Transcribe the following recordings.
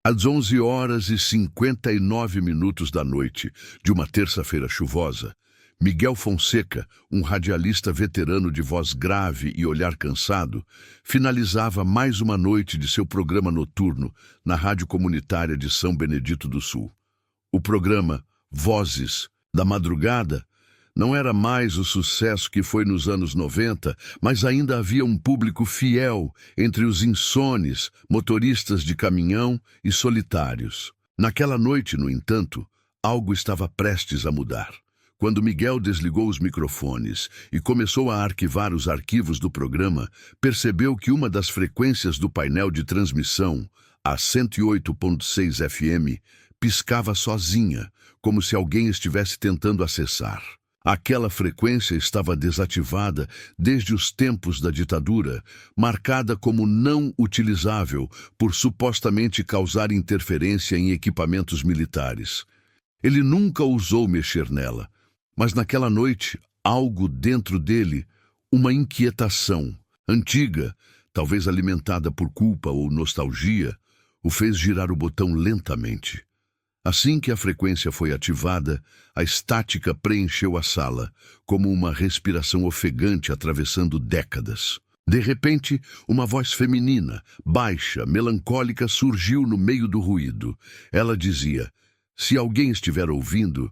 Às 11h59 da noite de uma terça-feira chuvosa, Miguel Fonseca, um radialista veterano de voz grave e olhar cansado, finalizava mais uma noite de seu programa noturno na rádio comunitária de São Benedito do Sul. O programa Vozes da Madrugada não era mais o sucesso que foi nos anos 90, mas ainda havia um público fiel entre os insones, motoristas de caminhão e solitários. Naquela noite, no entanto, algo estava prestes a mudar. Quando Miguel desligou os microfones e começou a arquivar os arquivos do programa, percebeu que uma das frequências do painel de transmissão, a 108.6 FM, piscava sozinha, como se alguém estivesse tentando acessar. Aquela frequência estava desativada desde os tempos da ditadura, marcada como não utilizável por supostamente causar interferência em equipamentos militares. Ele nunca ousou mexer nela, mas naquela noite, algo dentro dele, uma inquietação, antiga, talvez alimentada por culpa ou nostalgia, o fez girar o botão lentamente. Assim que a frequência foi ativada, a estática preencheu a sala, como uma respiração ofegante atravessando décadas. De repente, uma voz feminina, baixa, melancólica, surgiu no meio do ruído. Ela dizia: "Se alguém estiver ouvindo,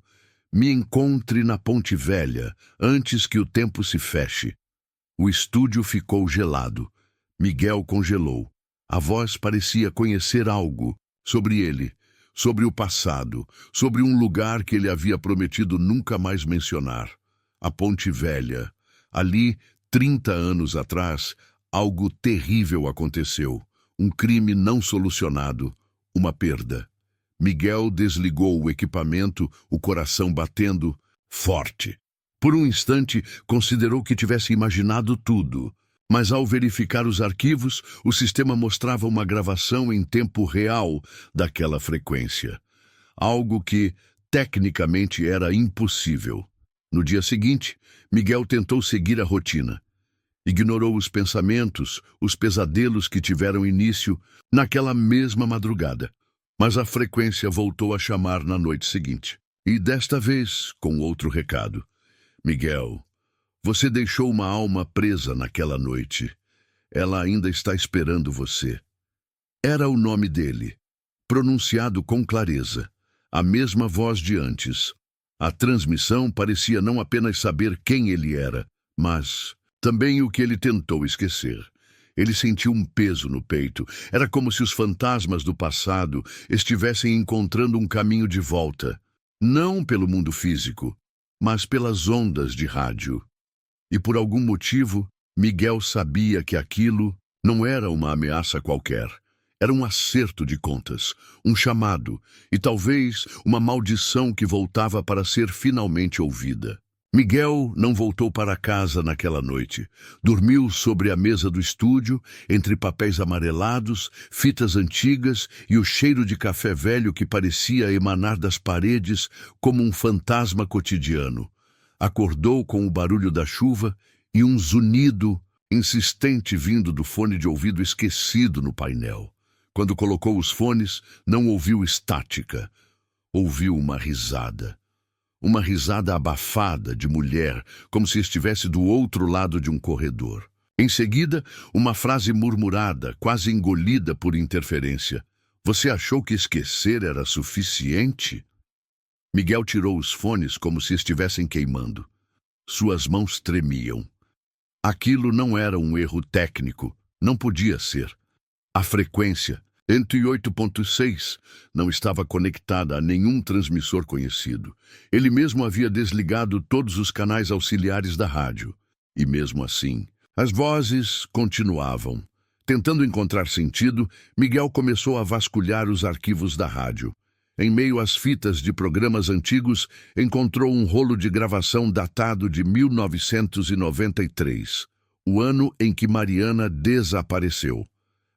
me encontre na Ponte Velha, antes que o tempo se feche." O estúdio ficou gelado. Miguel congelou. A voz parecia conhecer algo sobre ele, sobre o passado, sobre um lugar que ele havia prometido nunca mais mencionar. A Ponte Velha. Ali, 30 anos atrás, algo terrível aconteceu. Um crime não solucionado, uma perda. Miguel desligou o equipamento, o coração batendo forte. Por um instante, considerou que tivesse imaginado tudo, mas ao verificar os arquivos, o sistema mostrava uma gravação em tempo real daquela frequência. Algo que, tecnicamente, era impossível. No dia seguinte, Miguel tentou seguir a rotina. Ignorou os pensamentos, os pesadelos que tiveram início naquela mesma madrugada. Mas a frequência voltou a chamar na noite seguinte. E desta vez, com outro recado. "Miguel, você deixou uma alma presa naquela noite. Ela ainda está esperando você." Era o nome dele, pronunciado com clareza, a mesma voz de antes. A transmissão parecia não apenas saber quem ele era, mas também o que ele tentou esquecer. Ele sentiu um peso no peito. Era como se os fantasmas do passado estivessem encontrando um caminho de volta. Não pelo mundo físico, mas pelas ondas de rádio. E por algum motivo, Miguel sabia que aquilo não era uma ameaça qualquer. Era um acerto de contas, um chamado e talvez uma maldição que voltava para ser finalmente ouvida. Miguel não voltou para casa naquela noite. Dormiu sobre a mesa do estúdio, entre papéis amarelados, fitas antigas e o cheiro de café velho que parecia emanar das paredes como um fantasma cotidiano. Acordou com o barulho da chuva e um zunido insistente vindo do fone de ouvido esquecido no painel. Quando colocou os fones, não ouviu estática. Ouviu uma risada. Uma risada abafada de mulher, como se estivesse do outro lado de um corredor. Em seguida, uma frase murmurada, quase engolida por interferência. "Você achou que esquecer era suficiente?" Miguel tirou os fones como se estivessem queimando. Suas mãos tremiam. Aquilo não era um erro técnico, não podia ser. A frequência, 108.6, não estava conectada a nenhum transmissor conhecido. Ele mesmo havia desligado todos os canais auxiliares da rádio. E mesmo assim, as vozes continuavam. Tentando encontrar sentido, Miguel começou a vasculhar os arquivos da rádio. Em meio às fitas de programas antigos, encontrou um rolo de gravação datado de 1993, o ano em que Mariana desapareceu.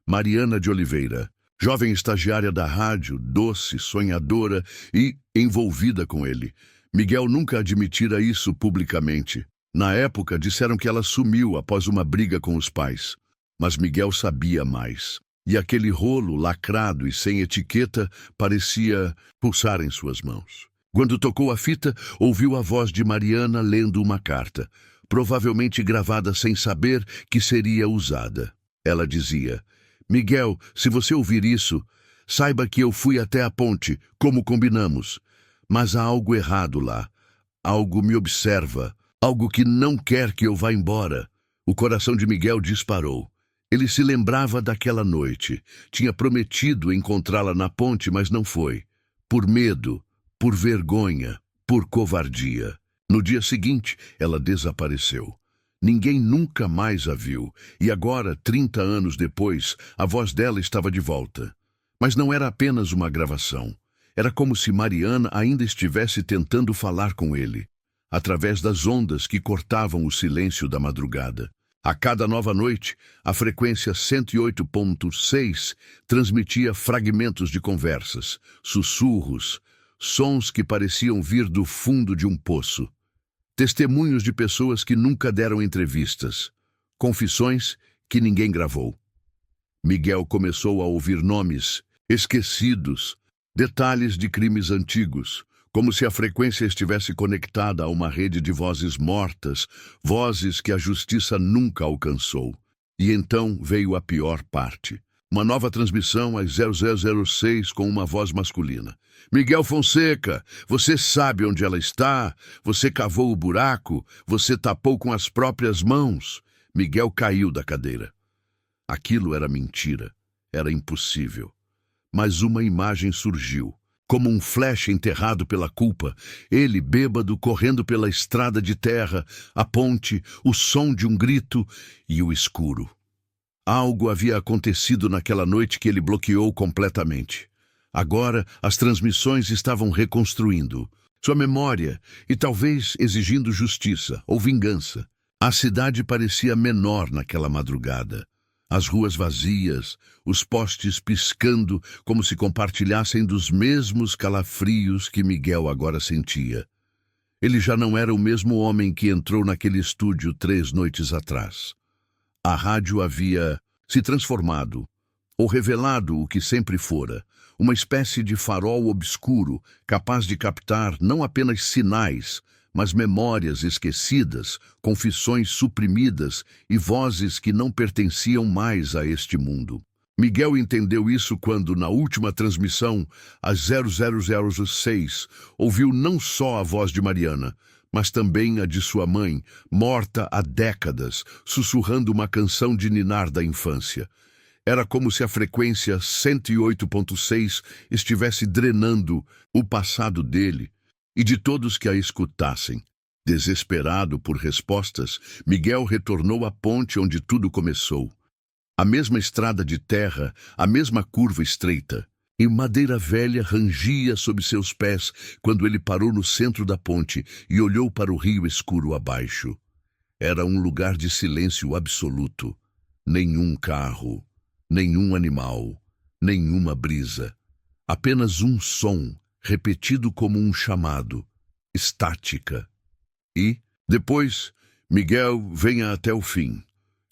Mariana de Oliveira, jovem estagiária da rádio, doce, sonhadora e envolvida com ele. Miguel nunca admitira isso publicamente. Na época, disseram que ela sumiu após uma briga com os pais. Mas Miguel sabia mais. e aquele rolo lacrado e sem etiqueta parecia pulsar em suas mãos. Quando tocou a fita, ouviu a voz de Mariana lendo uma carta, provavelmente gravada sem saber que seria usada. Ela dizia: Miguel, se você ouvir isso, saiba que eu fui até a ponte, como combinamos. Mas há algo errado lá. Algo me observa. Algo que não quer que eu vá embora. O coração de Miguel disparou. Ele se lembrava daquela noite. Tinha prometido encontrá-la na ponte, mas não foi. Por medo, por vergonha, por covardia. No dia seguinte, ela desapareceu. Ninguém nunca mais a viu, e agora, 30 anos depois, a voz dela estava de volta. Mas não era apenas uma gravação. Era como se Mariana ainda estivesse tentando falar com ele, através das ondas que cortavam o silêncio da madrugada. A cada nova noite, a frequência 108.6 transmitia fragmentos de conversas, sussurros, sons que pareciam vir do fundo de um poço. Testemunhos de pessoas que nunca deram entrevistas. Confissões que ninguém gravou. Miguel começou a ouvir nomes esquecidos, detalhes de crimes antigos, como se a frequência estivesse conectada a uma rede de vozes mortas, vozes que a justiça nunca alcançou. E então veio a pior parte. Uma nova transmissão às 0006 com uma voz masculina. Miguel Fonseca, você sabe onde ela está? Você cavou o buraco? Você tapou com as próprias mãos? Miguel caiu da cadeira. Aquilo era mentira. Era impossível. Mas uma imagem surgiu. Como um flash enterrado pela culpa, ele, bêbado, correndo pela estrada de terra, a ponte, o som de um grito e o escuro. Algo havia acontecido naquela noite que ele bloqueou completamente. Agora, as transmissões estavam reconstruindo sua memória e talvez exigindo justiça ou vingança. A cidade parecia menor naquela madrugada. As ruas vazias, os postes piscando como se compartilhassem dos mesmos calafrios que Miguel agora sentia. Ele já não era o mesmo homem que entrou naquele estúdio 3 noites atrás. A rádio havia se transformado, ou revelado o que sempre fora, uma espécie de farol obscuro capaz de captar não apenas sinais, mas memórias esquecidas, confissões suprimidas e vozes que não pertenciam mais a este mundo. Miguel entendeu isso quando, na última transmissão, às 0006, ouviu não só a voz de Mariana, mas também a de sua mãe, morta há décadas, sussurrando uma canção de ninar da infância. Era como se a frequência 108.6 estivesse drenando o passado dele e de todos que a escutassem. Desesperado por respostas, Miguel retornou à ponte onde tudo começou. A mesma estrada de terra, a mesma curva estreita. E madeira velha rangia sob seus pés quando ele parou no centro da ponte e olhou para o rio escuro abaixo. Era um lugar de silêncio absoluto. Nenhum carro, nenhum animal, nenhuma brisa. Apenas um som, repetido como um chamado, estática. E, depois, Miguel venha até o fim.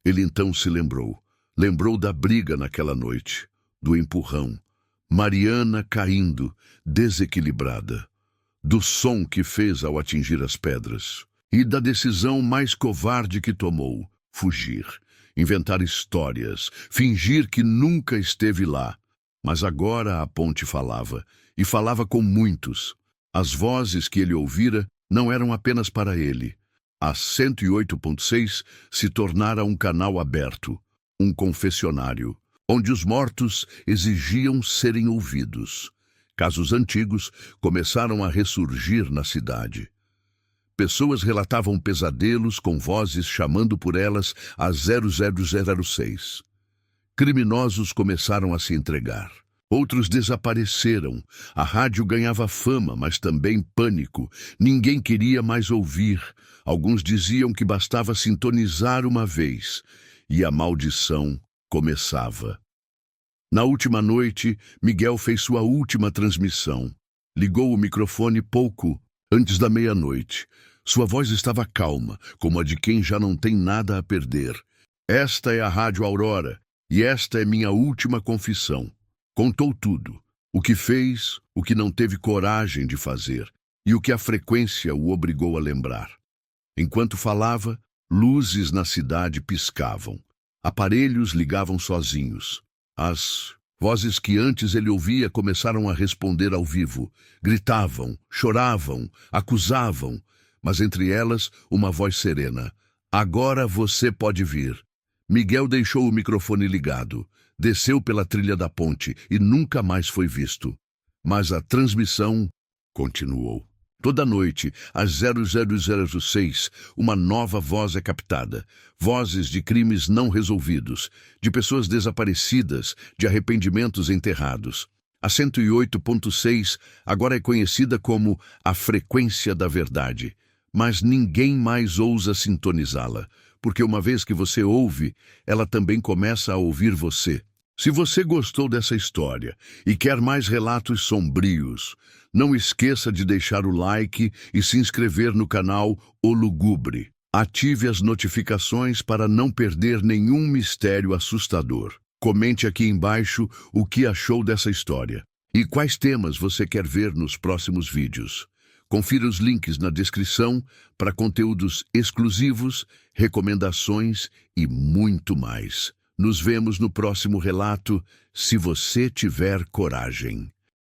Ele então se lembrou. Lembrou da briga naquela noite, do empurrão. Mariana caindo, desequilibrada, do som que fez ao atingir as pedras, e da decisão mais covarde que tomou, fugir, inventar histórias, fingir que nunca esteve lá. Mas agora a ponte falava, e falava com muitos. As vozes que ele ouvira não eram apenas para ele. A 108.6 se tornara um canal aberto, um confessionário, onde os mortos exigiam serem ouvidos. Casos antigos começaram a ressurgir na cidade. Pessoas relatavam pesadelos com vozes chamando por elas a 0006. Criminosos começaram a se entregar. Outros desapareceram. A rádio ganhava fama, mas também pânico. Ninguém queria mais ouvir. Alguns diziam que bastava sintonizar uma vez, e a maldição começava. Na última noite, Miguel fez sua última transmissão. Ligou o microfone pouco antes da meia-noite. Sua voz estava calma, como a de quem já não tem nada a perder. Esta é a Rádio Aurora. E esta é minha última confissão. Contou tudo. O que fez, o que não teve coragem de fazer e o que a frequência o obrigou a lembrar. Enquanto falava, luzes na cidade piscavam. Aparelhos ligavam sozinhos. As vozes que antes ele ouvia começaram a responder ao vivo. Gritavam, choravam, acusavam, mas entre elas uma voz serena. Agora você pode vir. Miguel deixou o microfone ligado, desceu pela trilha da ponte e nunca mais foi visto. Mas a transmissão continuou. Toda noite, às 0006, uma nova voz é captada. Vozes de crimes não resolvidos, de pessoas desaparecidas, de arrependimentos enterrados. A 108.6 agora é conhecida como a frequência da verdade. Mas ninguém mais ousa sintonizá-la, porque uma vez que você ouve, ela também começa a ouvir você. Se você gostou dessa história e quer mais relatos sombrios, não esqueça de deixar o like e se inscrever no canal O Lugubre. Ative as notificações para não perder nenhum mistério assustador. Comente aqui embaixo o que achou dessa história e quais temas você quer ver nos próximos vídeos. Confira os links na descrição para conteúdos exclusivos, recomendações e muito mais. Nos vemos no próximo relato, se você tiver coragem.